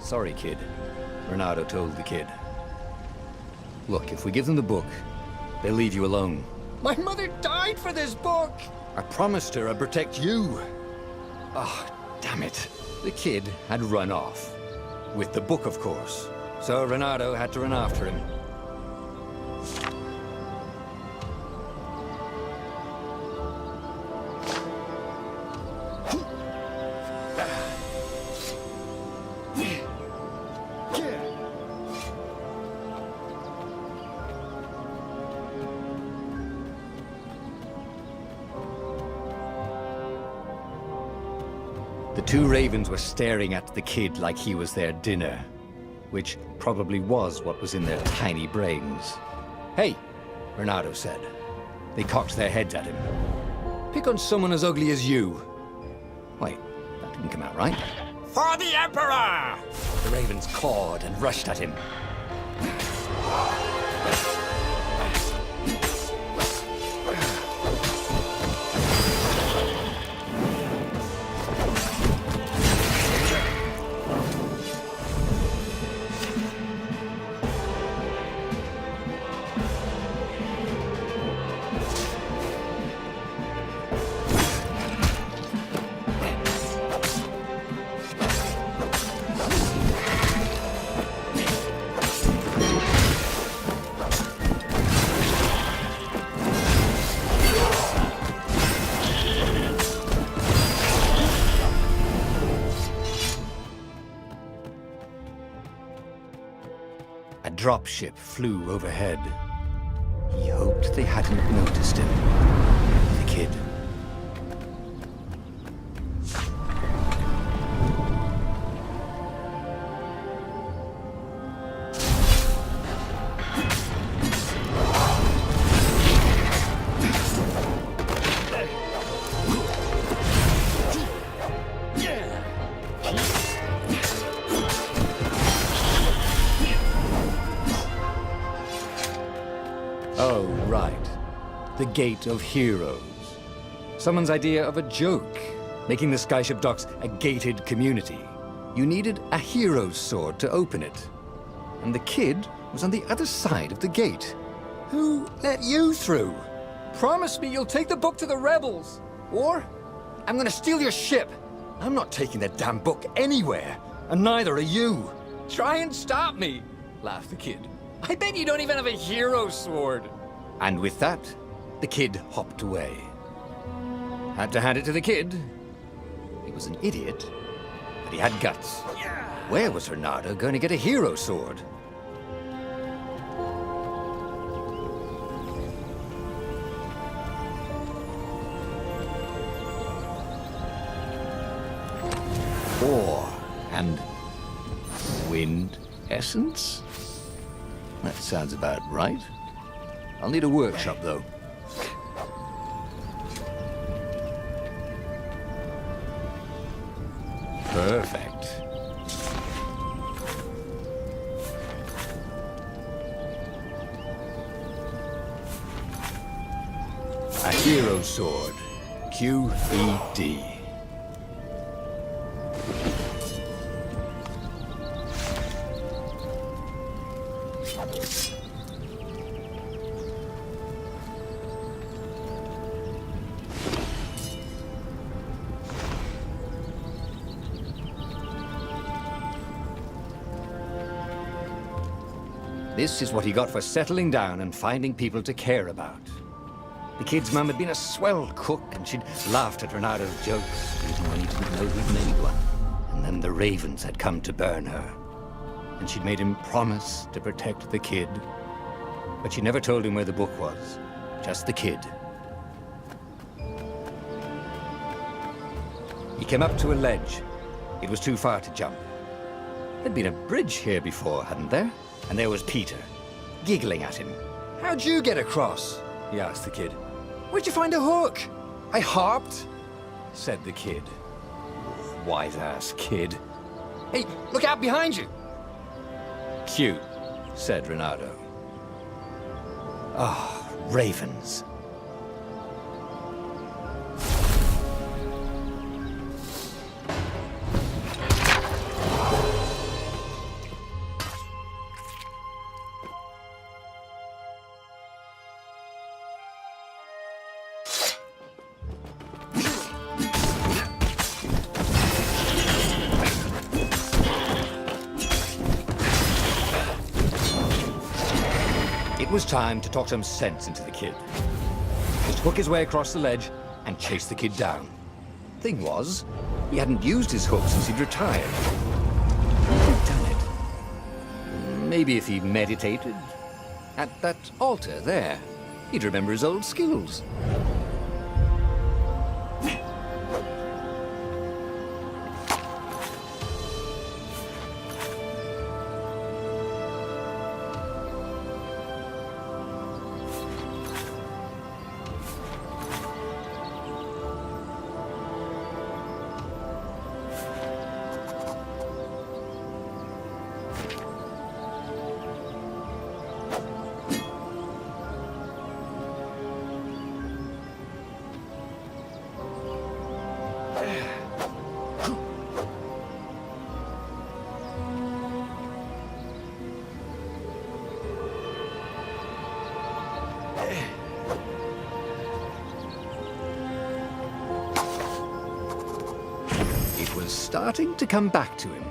Sorry, kid. Renato told the kid. Look, if we give them the book, they'll leave you alone. My mother died for this book! I promised her I'd protect you. Oh, damn it. The kid had run off. With the book, of course. So Renato had to run after him. The two ravens were staring at the kid like he was their dinner, which probably was what was in their tiny brains. Hey, Renato said. They cocked their heads at him. Pick on someone as ugly as you. Wait, that didn't come out right. For the Emperor! The ravens cawed and rushed at him. A dropship flew overhead. He hoped they hadn't noticed him. The kid. Oh, right. The Gate of Heroes. Someone's idea of a joke, making the skyship docks a gated community. You needed a hero's sword to open it. And the kid was on the other side of the gate. Who let you through? Promise me you'll take the book to the rebels! Or I'm gonna steal your ship. I'm not taking that damn book anywhere, and neither are you. Try and stop me! Laughed the kid. I bet you don't even have a hero sword! And with that, the kid hopped away. Had to hand it to the kid. He was an idiot, but he had guts. Yeah. Where was Renato going to get a hero sword? Ore and wind essence? That sounds about right. I'll need a workshop, though. Perfect. A hero sword. QED. This is what he got for settling down and finding people to care about. The kid's mum had been a swell cook, and she'd laughed at Renato's jokes, even when he didn't know he'd made one. And then the ravens had come to burn her. And she'd made him promise to protect the kid. But she never told him where the book was. Just the kid. He came up to a ledge. It was too far to jump. There'd been a bridge here before, hadn't there? And there was Peter, giggling at him. How'd you get across? He asked the kid. Where'd you find a hook? I hopped, said the kid. Wise-ass kid. Hey, look out behind you! Cute, said Renato. Ah, ravens. was time to talk some sense into the kid. Just hook his way across the ledge and chase the kid down. Thing was, he hadn't used his hook since he'd retired. He'd done it. Maybe if he meditated at that altar there, he'd remember his old skills. It was starting to come back to him.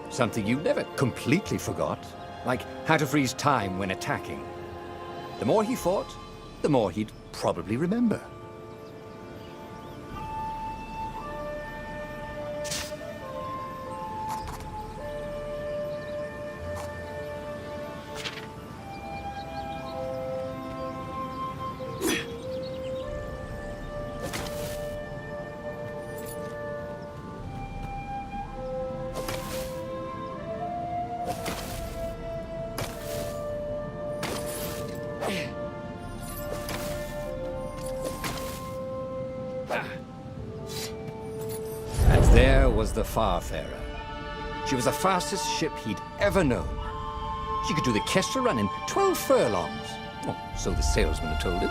Something you never completely forgot, like how to freeze time when attacking. The more he fought, the more he'd probably remember. And there was the Farfarer. She was the fastest ship he'd ever known. She could do the Kestra run in 12 furlongs. Oh, so the salesman had told him.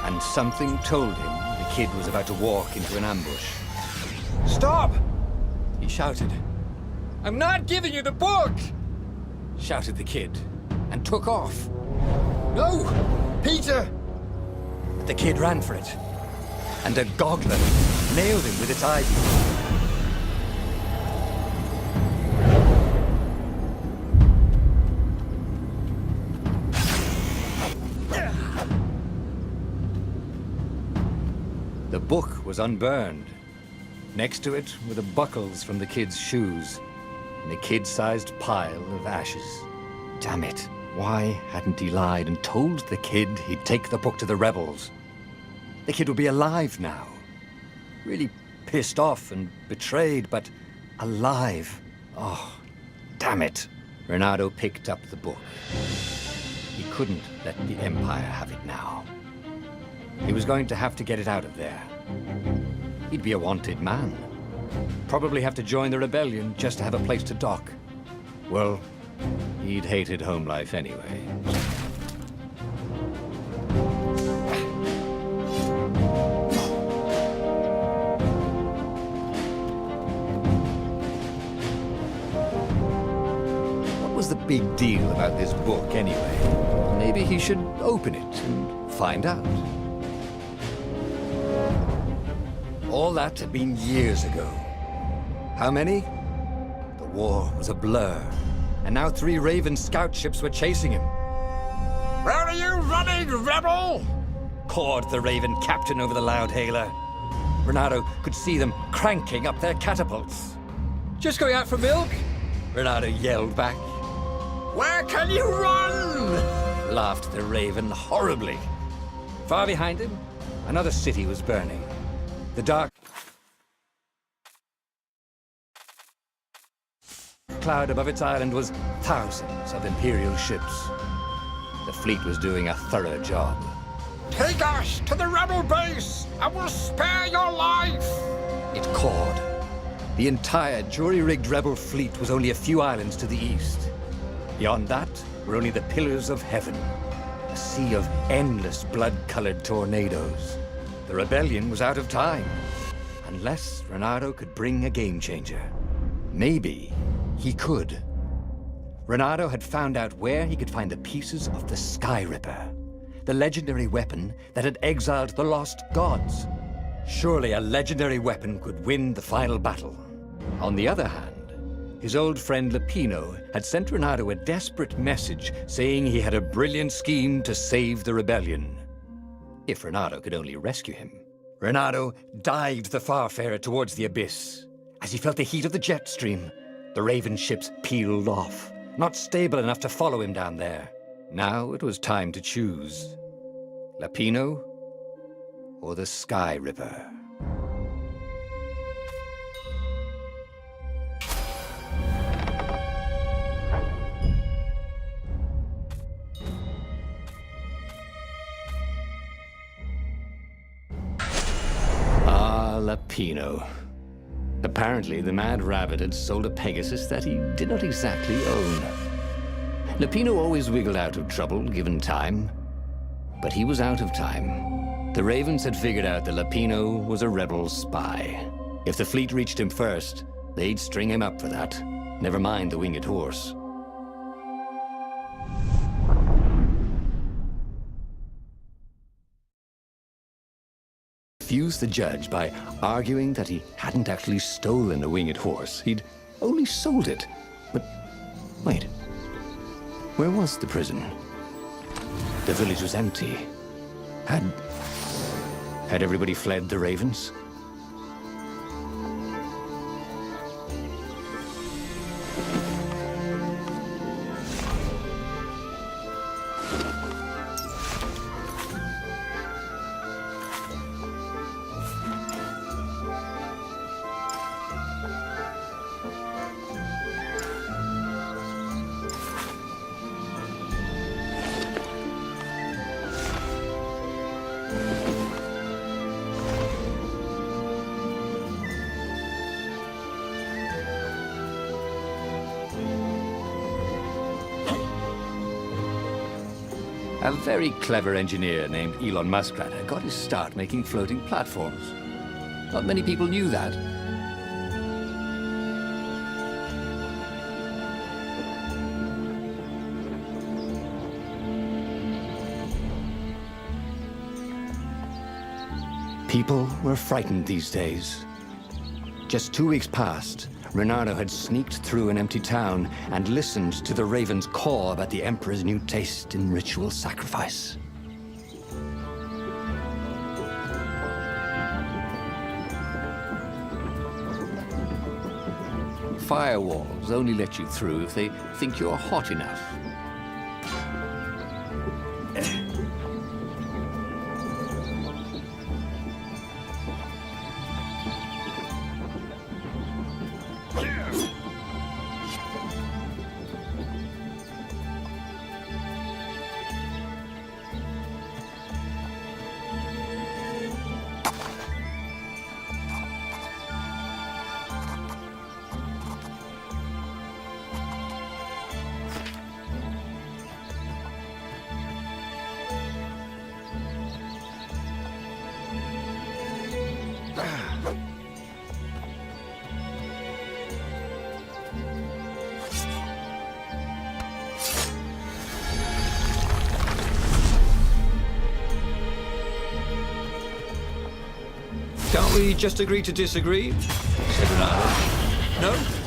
And something told him the kid was about to walk into an ambush. Stop! He shouted. I'm not giving you the book! Shouted the kid, and took off. No! Peter! But the kid ran for it, and a goggler nailed him with its ivy. The book was unburned. Next to it were the buckles from the kid's shoes, and a kid-sized pile of ashes. Damn it. Why hadn't he lied and told the kid he'd take the book to the rebels? The kid would be alive now. Really pissed off and betrayed, but alive. Oh, damn it. Renato picked up the book. He couldn't let the Empire have it now. He was going to have to get it out of there. He'd be a wanted man. Probably have to join the rebellion just to have a place to dock. Well, he'd hated home life anyway. What was the big deal about this book anyway? Maybe he should open it and find out. All that had been years ago. How many? The war was a blur, and now 3 Raven scout ships were chasing him. Where are you running, rebel? Cawed the Raven captain over the loud hailer. Renato could see them cranking up their catapults. Just going out for milk? Renato yelled back. Where can you run? Laughed the Raven horribly. Far behind him, another city was burning. The dark cloud above its island was thousands of Imperial ships. The fleet was doing a thorough job. Take us to the rebel base, and we'll spare your life! It cawed. The entire jury-rigged rebel fleet was only a few islands to the east. Beyond that were only the pillars of heaven, a sea of endless blood-colored tornadoes. The rebellion was out of time, unless Renato could bring a game-changer. Maybe he could. Renato had found out where he could find the pieces of the Sky Ripper, the legendary weapon that had exiled the lost gods. Surely a legendary weapon could win the final battle. On the other hand, his old friend Lapino had sent Renato a desperate message saying he had a brilliant scheme to save the rebellion. If Renato could only rescue him. Renato dived the Farfarer towards the abyss. As he felt the heat of the jet stream, the Raven ships peeled off, not stable enough to follow him down there. Now it was time to choose. Lapino or the Sky Ripper? Lapino. Apparently, the Mad Rabbit had sold a Pegasus that he did not exactly own. Lapino always wiggled out of trouble, given time. But he was out of time. The Ravens had figured out that Lapino was a rebel spy. If the fleet reached him first, they'd string him up for that. Never mind the winged horse. Confused the judge by arguing that he hadn't actually stolen a winged horse. He'd only sold it. But wait, where was the prison? The village was empty. Had everybody fled the Ravens? A very clever engineer named Elon Muskrat got his start making floating platforms. Not many people knew that. People were frightened these days. Just 2 weeks past, Renato had sneaked through an empty town and listened to the Ravens caw about the Emperor's new taste in ritual sacrifice. Firewalls only let you through if they think you're hot enough. Can't we just agree to disagree? Said Renato. No?